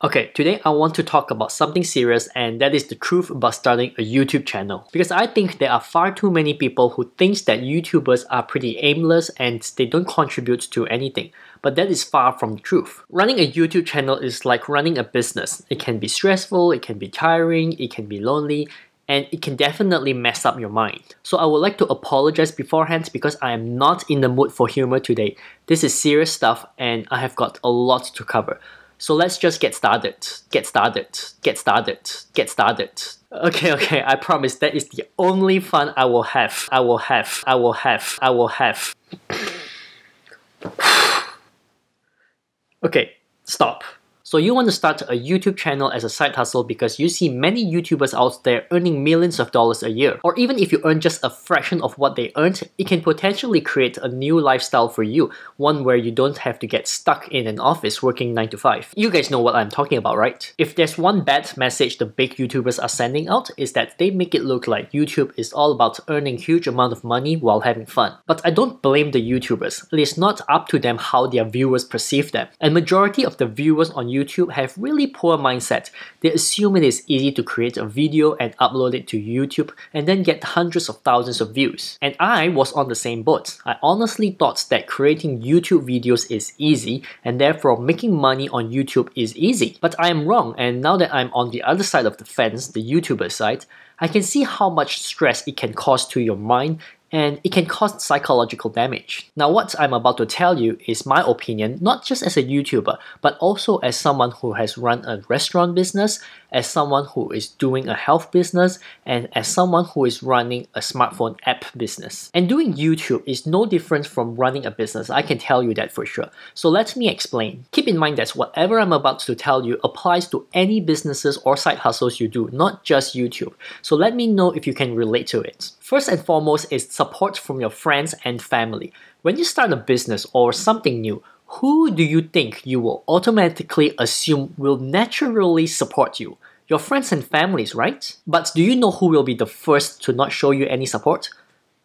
Okay, today I want to talk about something serious, and that is the truth about starting a YouTube channel. Because I think there are far too many people who think that YouTubers are pretty aimless and they don't contribute to anything. But that is far from the truth. Running a YouTube channel is like running a business. It can be stressful, it can be tiring, it can be lonely, and it can definitely mess up your mind. So I would like to apologize beforehand because I am not in the mood for humor today. This is serious stuff and I have got a lot to cover. So let's just get started. Okay, I promise that is the only fun I will have. Okay, stop. So you want to start a YouTube channel as a side hustle because you see many YouTubers out there earning millions of dollars a year. Or even if you earn just a fraction of what they earned, it can potentially create a new lifestyle for you, one where you don't have to get stuck in an office working 9 to 5. You guys know what I'm talking about, right? If there's one bad message the big YouTubers are sending out, is that they make it look like YouTube is all about earning huge amount of money while having fun. But I don't blame the YouTubers. It is not up to them how their viewers perceive them. And majority of the viewers on YouTube have really poor mindset. They assume it is easy to create a video and upload it to YouTube and then get hundreds of thousands of views. And I was on the same boat. I honestly thought that creating YouTube videos is easy and therefore making money on YouTube is easy. But I am wrong, and now that I'm on the other side of the fence, the YouTuber side, I can see how much stress it can cause to your mind, and it can cause psychological damage. Now what I'm about to tell you is my opinion, not just as a YouTuber, but also as someone who has run a restaurant business, as someone who is doing a health business, and as someone who is running a smartphone app business. And doing YouTube is no different from running a business, I can tell you that for sure. So let me explain. Keep in mind that whatever I'm about to tell you applies to any businesses or side hustles you do, not just YouTube. So let me know if you can relate to it. First and foremost is support from your friends and family. When you start a business or something new, who do you think you will automatically assume will naturally support you? Your friends and families, right? But do you know who will be the first to not show you any support?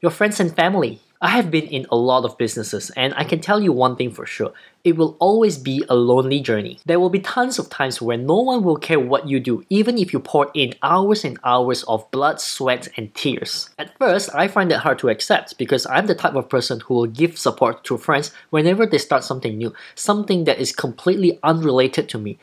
Your friends and family. I have been in a lot of businesses and I can tell you one thing for sure. It will always be a lonely journey. There will be tons of times where no one will care what you do, even if you pour in hours and hours of blood, sweat, and tears. At first, I find it hard to accept because I'm the type of person who will give support to friends whenever they start something new, something that is completely unrelated to me.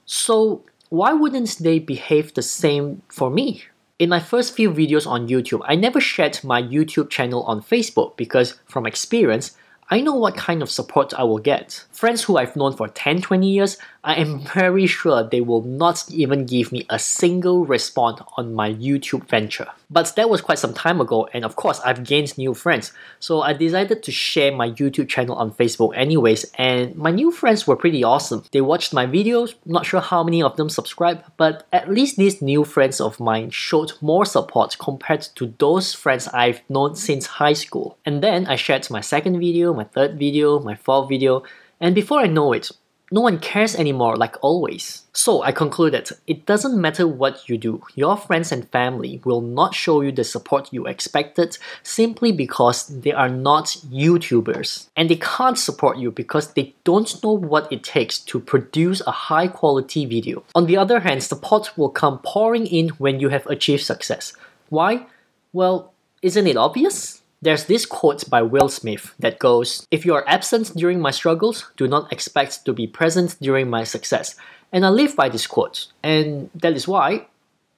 So why wouldn't they behave the same for me? In my first few videos on YouTube, I never shared my YouTube channel on Facebook because from experience, I know what kind of support I will get. Friends who I've known for 10-20 years, I am very sure they will not even give me a single response on my YouTube venture. But that was quite some time ago, and of course I've gained new friends. So I decided to share my YouTube channel on Facebook anyways, and my new friends were pretty awesome. They watched my videos, not sure how many of them subscribed, but at least these new friends of mine showed more support compared to those friends I've known since high school. And then I shared my second video, my third video, my fourth video, and before I know it, no one cares anymore like always. So I concluded, it doesn't matter what you do, your friends and family will not show you the support you expected simply because they are not YouTubers. And they can't support you because they don't know what it takes to produce a high quality video. On the other hand, support will come pouring in when you have achieved success. Why? Well, isn't it obvious? There's this quote by Will Smith that goes, "If you are absent during my struggles, do not expect to be present during my success." And I live by this quote, and that is why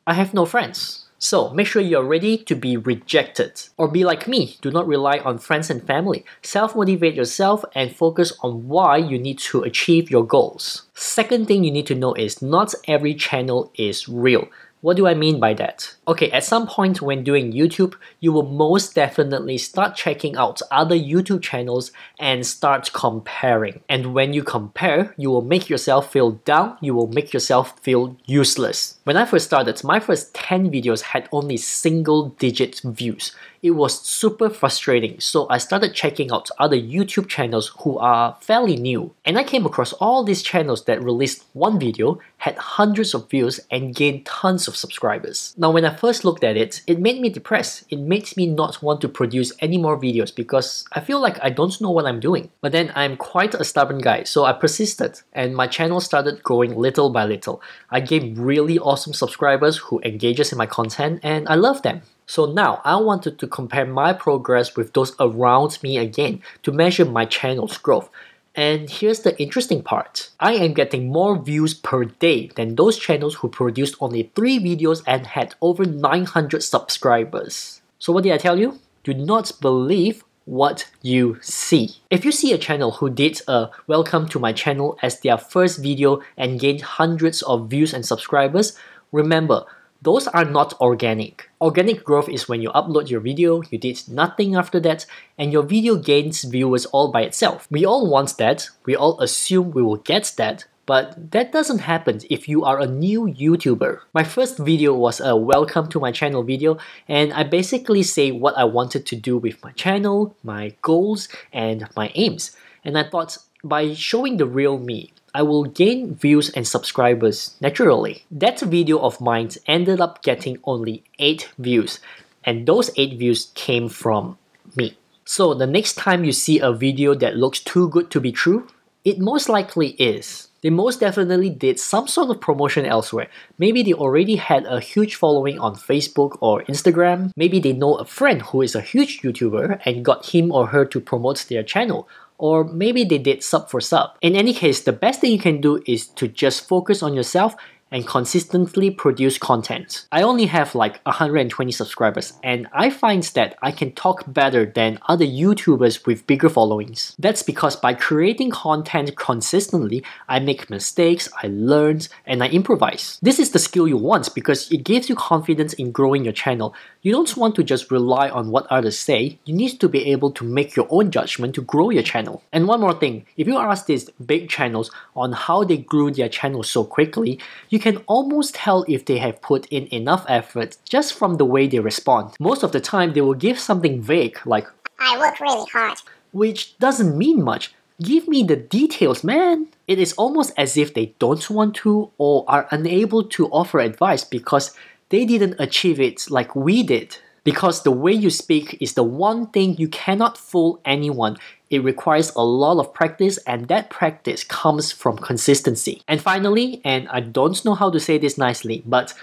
I have no friends. So make sure you're ready to be rejected. Or be like me, do not rely on friends and family. Self-motivate yourself and focus on why you need to achieve your goals. Second thing you need to know is not every channel is real. What do I mean by that? Okay, at some point when doing YouTube, you will most definitely start checking out other YouTube channels and start comparing. And when you compare, you will make yourself feel down, you will make yourself feel useless. When I first started, my first 10 videos had only single-digit views. it was super frustrating, so I started checking out other YouTube channels who are fairly new. And I came across all these channels that released one video, had hundreds of views, and gained tons of subscribers. Now when I first looked at it, it made me depressed. It makes me not want to produce any more videos because I feel like I don't know what I'm doing. But then I'm quite a stubborn guy, so I persisted and my channel started growing little by little. I gained really awesome subscribers who engages in my content and I love them. So now I wanted to compare my progress with those around me again to measure my channel's growth. And here's the interesting part. I am getting more views per day than those channels who produced only 3 videos and had over 900 subscribers. So what did I tell you? Do not believe what you see. If you see a channel who did a welcome to my channel as their first video and gained hundreds of views and subscribers, remember, those are not organic. Organic growth is when you upload your video, you did nothing after that, and your video gains viewers all by itself. We all want that, we all assume we will get that, but that doesn't happen if you are a new YouTuber. My first video was a welcome to my channel video, and I basically say what I wanted to do with my channel, my goals, and my aims. And I thought, by showing the real me, I will gain views and subscribers naturally. That video of mine ended up getting only 8 views, and those 8 views came from me. So the next time you see a video that looks too good to be true, it most likely is. They most definitely did some sort of promotion elsewhere. Maybe they already had a huge following on Facebook or Instagram. Maybe they know a friend who is a huge YouTuber and got him or her to promote their channel. Or maybe they did sub for sub. In any case, the best thing you can do is to just focus on yourself and consistently produce content. I only have like 120 subscribers and I find that I can talk better than other YouTubers with bigger followings. That's because by creating content consistently, I make mistakes, I learn, and I improvise. This is the skill you want because it gives you confidence in growing your channel. You don't want to just rely on what others say, you need to be able to make your own judgment to grow your channel. And one more thing, if you ask these big channels on how they grew their channel so quickly, you can almost tell if they have put in enough effort just from the way they respond. Most of the time, they will give something vague like, I work really hard, which doesn't mean much. Give me the details, man. It is almost as if they don't want to or are unable to offer advice because they didn't achieve it like we did. Because the way you speak is the one thing you cannot fool anyone. It requires a lot of practice and that practice comes from consistency. And finally, and I don't know how to say this nicely, but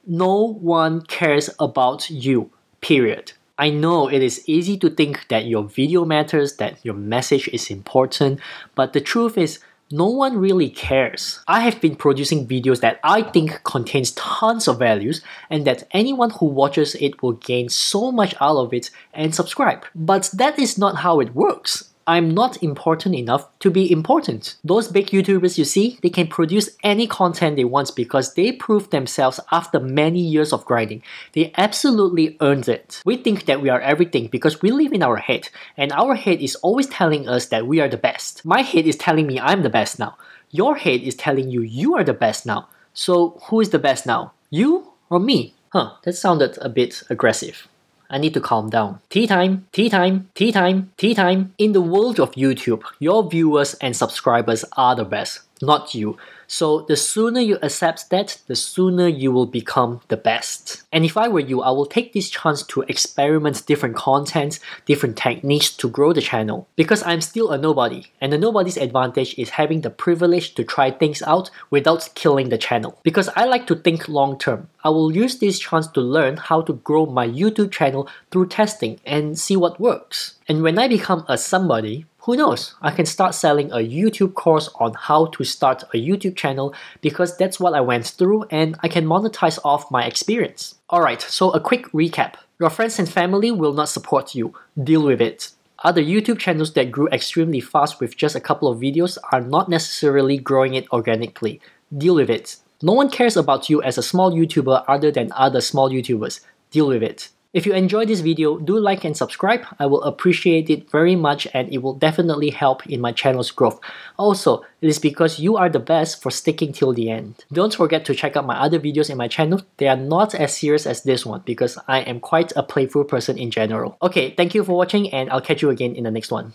no one cares about you, period. I know it is easy to think that your video matters, that your message is important, but the truth is, no one really cares. I have been producing videos that I think contains tons of values and that anyone who watches it will gain so much out of it and subscribe. But that is not how it works. I'm not important enough to be important. Those big YouTubers you see, they can produce any content they want because they proved themselves after many years of grinding. They absolutely earned it. We think that we are everything because we live in our head, and our head is always telling us that we are the best. My head is telling me I'm the best now. Your head is telling you you are the best now. So who is the best now? You or me? That sounded a bit aggressive. I need to calm down. Tea time, tea time, tea time, tea time. In the world of YouTube, your viewers and subscribers are the best, not you. So the sooner you accept that, the sooner you will become the best. And if I were you, I will take this chance to experiment different contents, different techniques to grow the channel. Because I'm still a nobody, and a nobody's advantage is having the privilege to try things out without killing the channel. Because I like to think long term. I will use this chance to learn how to grow my YouTube channel through testing and see what works. And when I become a somebody, who knows, I can start selling a YouTube course on how to start a YouTube channel because that's what I went through and I can monetize off my experience. Alright, so a quick recap. Your friends and family will not support you. Deal with it. Other YouTube channels that grew extremely fast with just a couple of videos are not necessarily growing it organically. Deal with it. No one cares about you as a small YouTuber other than other small YouTubers. Deal with it. If you enjoyed this video, do like and subscribe. I will appreciate it very much and it will definitely help in my channel's growth. Also, it is because you are the best for sticking till the end. Don't forget to check out my other videos in my channel. They are not as serious as this one because I am quite a playful person in general. Okay, thank you for watching and I'll catch you again in the next one.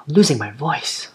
Losing my voice.